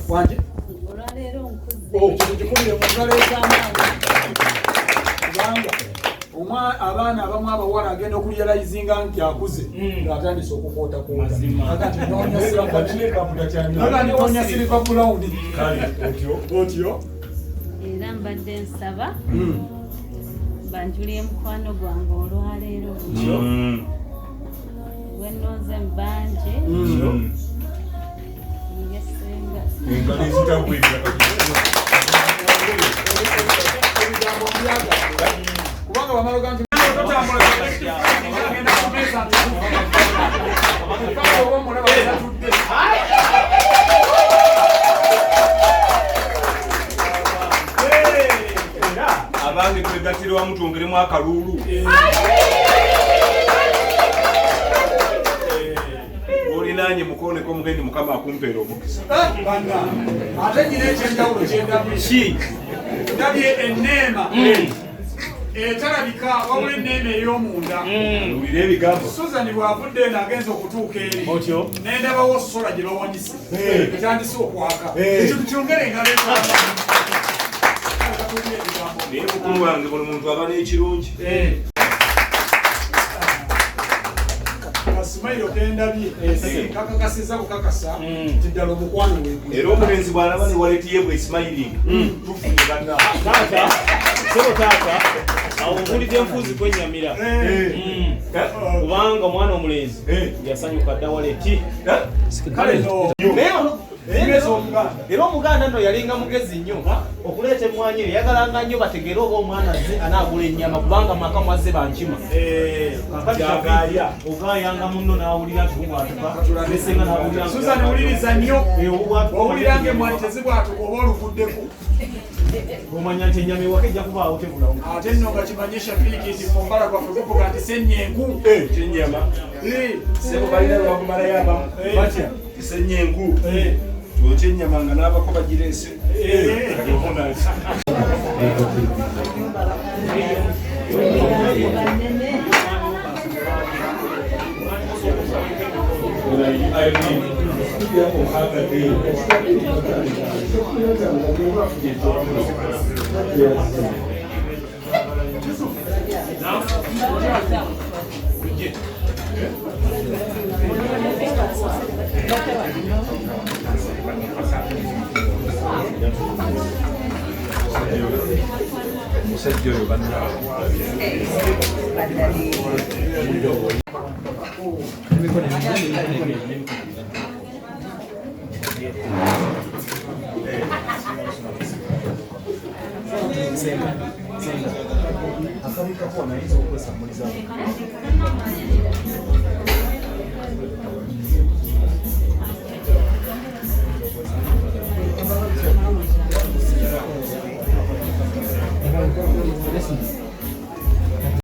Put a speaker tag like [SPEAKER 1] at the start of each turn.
[SPEAKER 1] Wanje?
[SPEAKER 2] Olwaleero nkuze.
[SPEAKER 1] Kino kikulire mu ngalo ez'amaanyi. Kubanga abaana abamu abawala agenda okulyalayizinga nti akuze ng'atandise okukootakoota. Kakati noonya silver brown. Kale otyo.
[SPEAKER 2] Era mbadde nsaba banjulire mukwano gwange olwaleero wenooze mbanje ngesenga
[SPEAKER 1] kubanga wamaloga nti
[SPEAKER 3] abange twegattira wamu twongeremu akalulu olinanye mukoneko mugendi mukama akumpeera omukisa
[SPEAKER 1] ate nyina ekyenjawulo kyendabye ndabye enneema etalabika wabula enneema ey'omunda
[SPEAKER 3] owulire ebigambo
[SPEAKER 1] Susan bw'avudde eno agenza okutuuka eri nendabawo sola gye bawanyise etandise okwaka ekintu kyongere engalo
[SPEAKER 3] naye mukulu wange buli muntu aba n'ekirungi
[SPEAKER 1] Simairo kendabye kakakasiza kukakasa nti ddala omukwano weegula
[SPEAKER 3] era omulenzi bw'alaba ne waleti ye bw'esimayiringa tufunye banna
[SPEAKER 4] taata awo mpulidde enfuuzi kwennyamira kubanga omwana omulenzi yasanyuka dda waleti era omuganda nno yalinga mugezi nnyo okuleeta emmwanyi eyo yagalanga nnyo bategeere oba omwana azze anaagula ennyama kubanga maka mwazze bankima ogaayanga munno n'awulira nti bubwatuka nesenga n'awulira
[SPEAKER 1] Susan wuliriza nnyo owuliranga emmwanyi tezibwatuka oba oluguddeko
[SPEAKER 4] omanya nti ennyama ewaka ejja kubaawo tebulawo
[SPEAKER 1] ate nno nga kimanyisha piiki nti fumbala gwaffe guvuga nti sennyenku
[SPEAKER 3] kyenyama sebo balina lwakumalayo abamu batya sennyenku kyokyenyama nga n'abako bagireese omusajja oyo akabikako nayinza okwesamuliza